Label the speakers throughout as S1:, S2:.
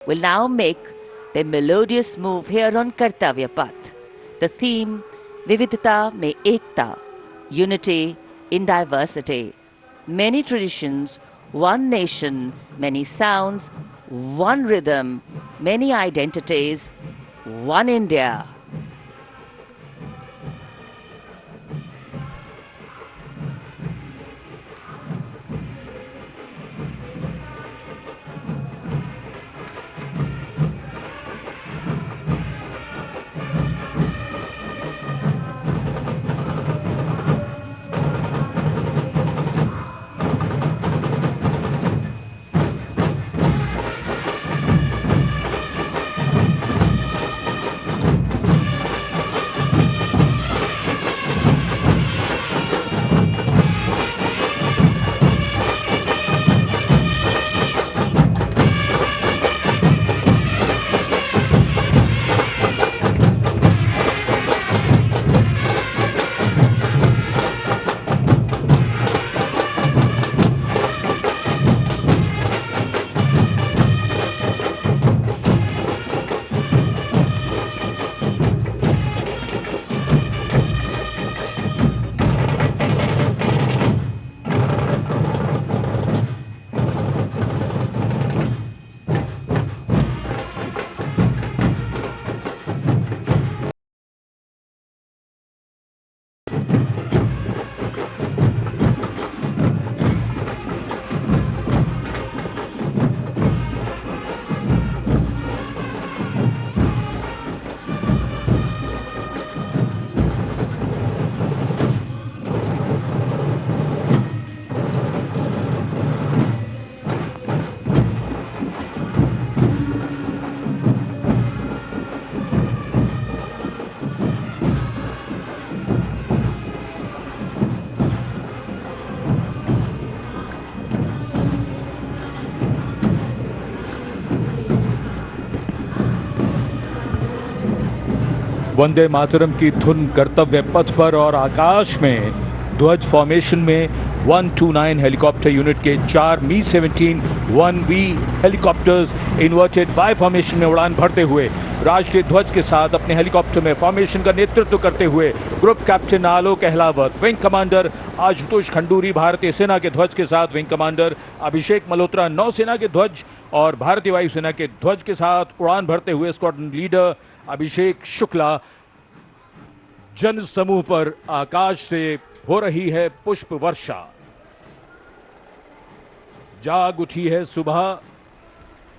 S1: will now make their melodious move here on Kartavya Path. The theme, Vividhata Mein Ekta, Unity in Diversity. Many traditions, one nation, many sounds, one rhythm, many identities, one India.
S2: Vande Mataram की धुन कर्तव्य पथ पर और आकाश में ध्वज formation में 129 helicopter unit के 4 मी-17 1V helicopters inverted Y formation में उड़ान भरते हुए राष्ट्रीय ध्वज के साथ अपने हेलीकॉप्टर में फॉर्मेशन का नेतृत्व करते हुए ग्रुप कैप्टन आलोक अहलावत, विंग कमांडर आशुतोष खंडूरी, भारतीय सेना के ध्वज के साथ विंग कमांडर अभिषेक मल्होत्रा, नौसेना के ध्वज और भारतीय वायुसेना के ध्वज के साथ उड़ान भरते हुए स्क्वाड्रन लीडर अभिषेक शुक्ला। जन समूह पर आकाश से हो रही है पुष्प वर्षा। जाग उठी है सुबह,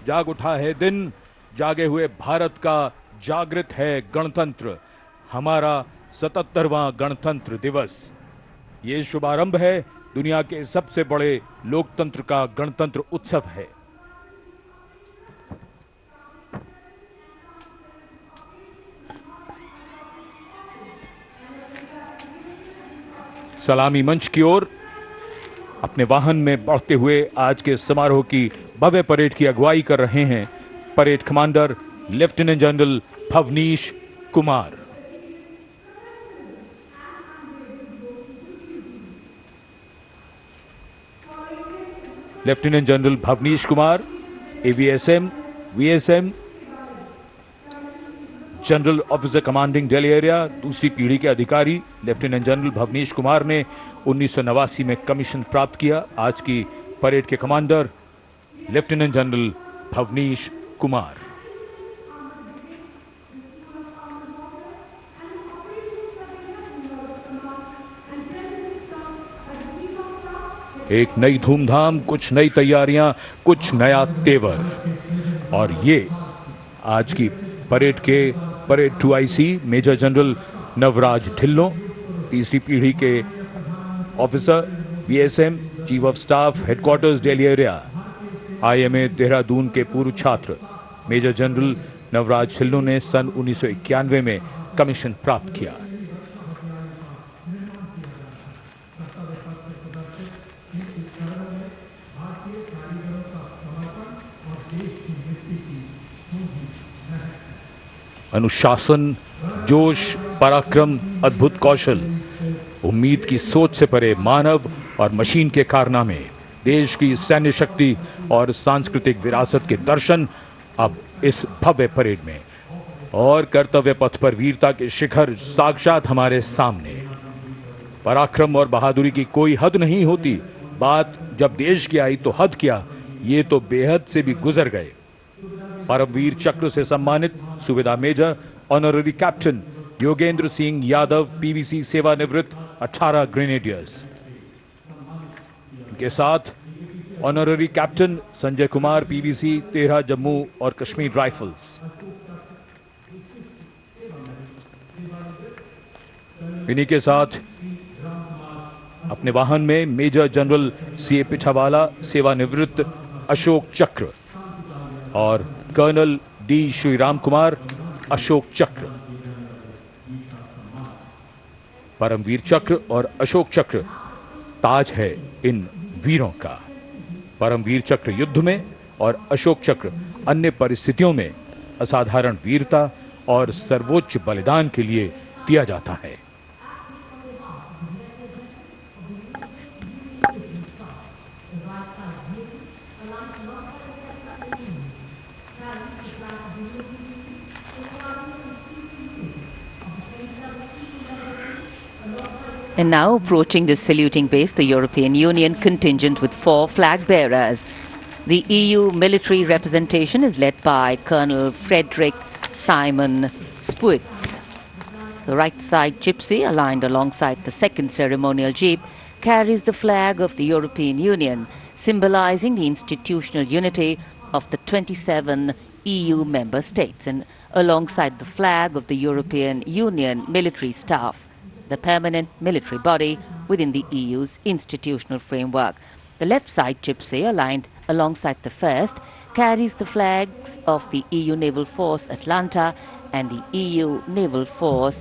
S2: जाग उठा है दिन, जागे हुए भारत का जागृत है गणतंत्र, हमारा 77वां गणतंत्र दिवस। ये शुभारंभ है दुनिया के सबसे बड़े लोकतंत्र का गणतंत्र उत्सव है। सलामी मंच की ओर अपने वाहन में बढ़ते हुए आज के समारोह की भव्य परेड की अगुवाई कर रहे हैं parade commander lieutenant general Bhavnish Kumar. Lieutenant general Bhavnish Kumar, AVSM, VSM, general officer commanding Delhi area, दूसरी पीढ़ी के अधिकारी लेफ्टिनेंट जनरल भवनीश कुमार ने 1989 में कमीशन प्राप्त किया। आज की परेड के commander lieutenant general Bhavnish Kumar. एक नई धूमधाम, कुछ नई तैयारियां, कुछ नया तेवर। और ये आज की परेड के parade 2IC major general Navraj Dhillon, तीसरी पीढ़ी के officer, VSM, chief of staff, headquarters Delhi area, IMA Dehradun के पूर्व छात्र मेजर जनरल नवराज ढिल्लों ने सन 1991 में कमीशन प्राप्त किया। अनुशासन, जोश, पराक्रम, अद्भुत कौशल, उम्मीद की सोच से परे मानव और मशीन के कारनामे, देश की सैन्य शक्ति और सांस्कृतिक विरासत के दर्शन अब इस भव्य परेड में और कर्तव्य पथ पर वीरता के शिखर साक्षात हमारे सामने। पराक्रम और बहादुरी की कोई हद नहीं होती। बात जब देश की आई तो हद क्या, ये तो बेहद से भी गुजर गए। परमवीर चक्र से सम्मानित subedar major honorary captain Yogendra Singh Yadav PVC सेवानिवृत्त 18 ग्रेनेडियर्स। इनके साथ honorary captain Sanjay Kumar PVC 13 Jammu और कश्मीर राइफल्स। इन्हीं के साथ अपने वाहन में मेजर जनरल सीए पिठावाला सेवानिवृत्त अशोक चक्र और कर्नल डी श्रीराम कुमार अशोक चक्र। परमवीर चक्र और अशोक चक्र ताज है इन वीरों का। परमवीर चक्र युद्ध में और अशोक चक्र अन्य परिस्थितियों में असाधारण वीरता और सर्वोच्च बलिदान के लिए दिया जाता है।
S1: And now approaching the saluting base, the European Union contingent with 4 flag bearers. The EU military representation is led by Colonel Frederick Simon Spuitz. The right side gypsy, aligned alongside the second ceremonial jeep, carries the flag of the European Union, symbolizing the institutional unity of the 27 EU member states, and alongside the flag of the European Union military staff, the permanent military body within the EU's institutional framework. The left side gypsy, aligned alongside the first, carries the flags of the EU Naval Force Atlanta and the EU Naval Force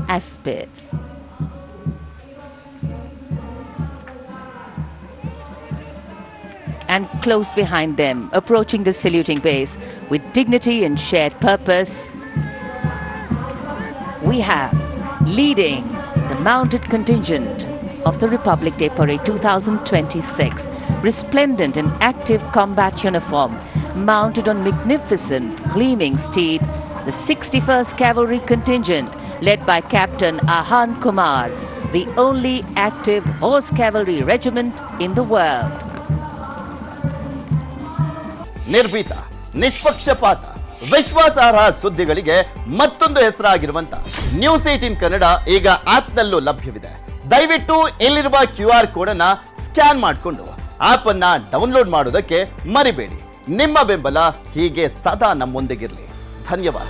S1: Aspis. And close behind them, approaching the saluting base with dignity and shared purpose, we have leading the mounted contingent of the Republic Day Parade 2026, resplendent in active combat uniform, mounted on magnificent gleaming steeds, the 61st Cavalry Contingent, led by Captain Ahan Kumar, the only active horse cavalry regiment in the world.
S3: ನಿರ್ಭೀತ, ನಿಷ್ಪಕ್ಷಪಾತ, ವಿಶ್ವಾಸಾರ್ಹ ಸುದ್ದಿಗಳಿಗೆ ಮತ್ತೊಂದು ಹೆಸರಾಗಿರುವಂತ news 18 Kannada ಈಗ ಆಪ್ನಲ್ಲೂ ಲಭ್ಯವಿದೆ. ದಯವಿಟ್ಟು ಇಲ್ಲಿರುವ QR code ಅನ್ನ scan ಮಾಡಿಕೊಂಡು app ಅನ್ನ download ಮಾಡೋದಕ್ಕೆ ಮರಿಬೇಡಿ. ನಿಮ್ಮ ಬೆಂಬಲ ಹೀಗೆ ಸದಾ ನಮ್ಮೊಂದಿಗಿರಲಿ. ಧನ್ಯವಾದ.